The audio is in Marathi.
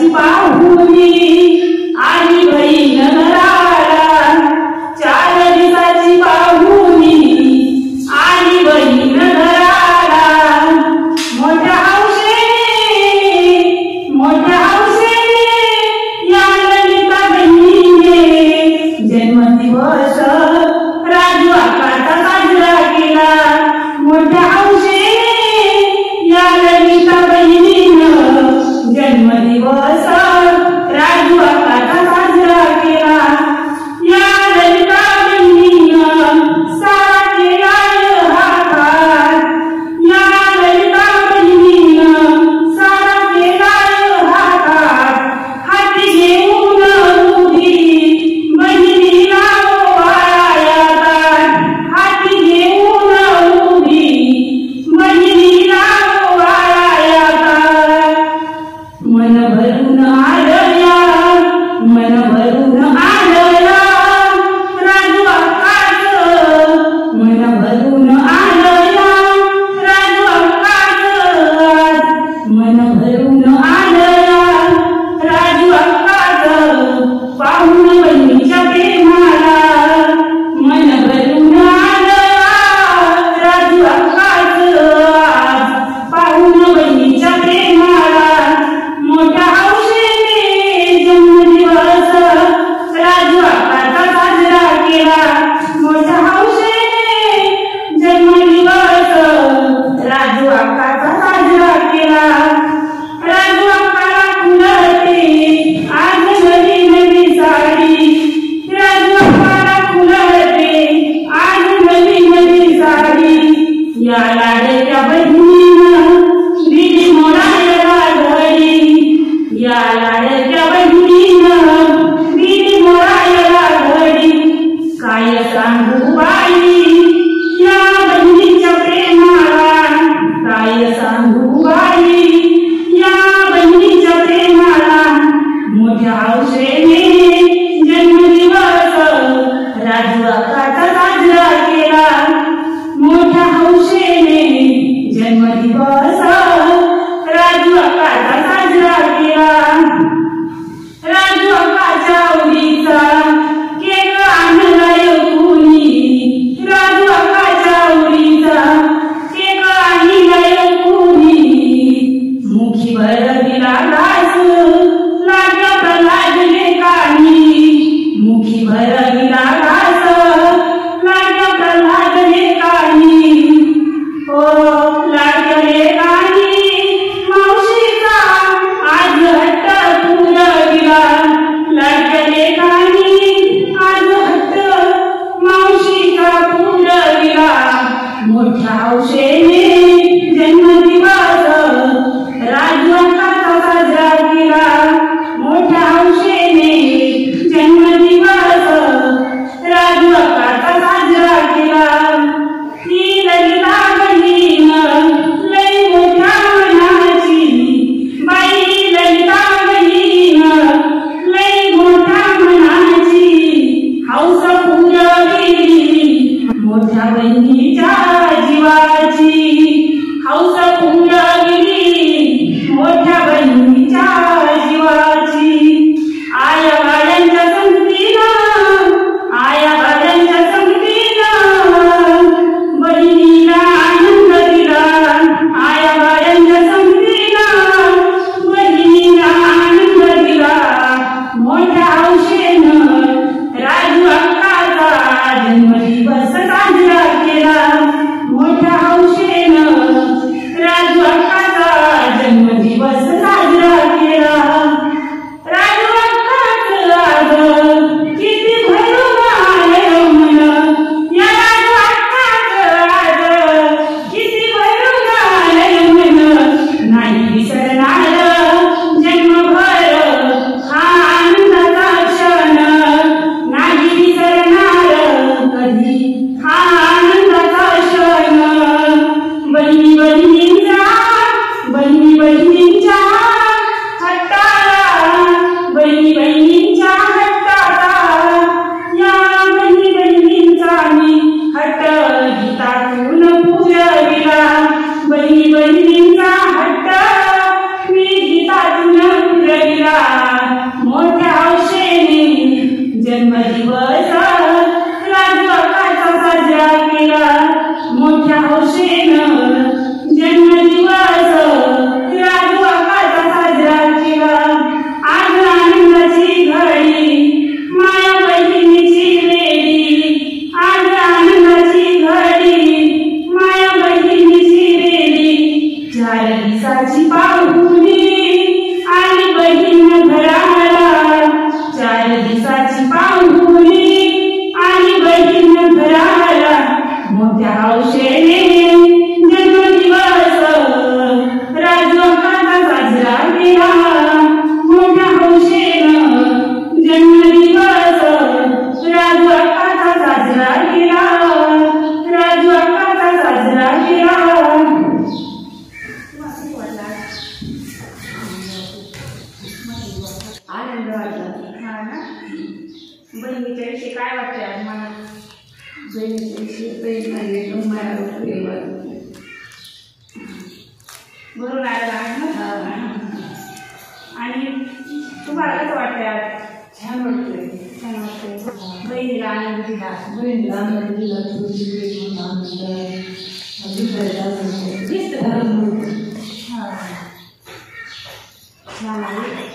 दिवसाची पाहुणी आली बहीण घराला, 4 दिवसाची पाहुणी आली बहीण घराला। मोठ्या हौसेने या ललिता बहिणीने जन्मदिवस राजू आकाचा साजरा केला। मोठ्या हौसेने या ललिता बहिणीनं जन्मदिवस राजू आकाचा साजरा केला। या ललिता बहिणीनं सारा केला हातभार, या ललिता बहिणीनं सारा केला हातभार। हाती घेऊन उभी बहिणीला ओवाळायला, हाती घेऊन उभी बहिणीला ओवाळायला। मन भरून आलया, मन भरून आलया राजू आकाचं, मन भरून आलया राजू आकाचं, मन भरून आलया राजू आकाचं। पाहून बहिणीच्या प्रेमाला मन भरून आलया राजू आकाचं, पाहून बहिणीच्या प्रेमाला। मोठ्या हौसेने जन्मदिवस राजू आकाचा साजरा केला। मोठ्या हौसेने जन्मदिवस राजू आकाचा साजरा केला। राजू आकाला खुलते आज नवी नवी साडी, राजू आकाला खुलते आज नवी नवी साडी। या लाडक्या बहिणीनं दिली मोरायला घडी, या लाडक्या बहिणीनं दिली मोरायला घडी। काय सांगू बाई या बहिणीच्या प्रेमाला, काय सांगू बाई या बहिणीच्या प्रेमाला। मोठ्या हौसेने जन्मदिवस राजू आकाचा साजरा केला। मोठ्या हौसेने जन्मदिवस राजू आकाचा साजरा केला। राजू आकाच्या आवडीचा केक आणलाय कुणी, राजू आकाच्या आवडीचा केक आणलाय कुणी। मुठीभर दिला घास लागलं लागले कानी, मुठीभर दिला घास लागलं लागले कानी। ओ लागले कानी मावशीचा आज हट्ट पुरविला, लागले कानी आज हट्ट मावशीचा पुरविला। मोठ्या हौसेने जन्मदिवस राजू आकाचा साजरा पाहुणी आणि बहीण घराला, 4 दिवसाची पाहुणी आणि बहीण घराला, मोठ्या हौशेने जन्मदिवस राजू अक्काचा साजरा केला. मोठ्या हौशेनं जन्मदिवस राजू अक्काचा साजरा केला. राजू अक्काचा साजरा केला. आनंद वाटला. हा ना. बहिणीच्या विषयी काय वाटतंय आज मला? बहिणीच्या विषयी प्रेम आहे, भरून आलेला आहे ना. आणि तुम्हाला कसं वाटतंय आज? छान वाटतंय. छान वाटतंय. बहिणीला आनंद दिला. बहिणीला आनंद दिला. आनंद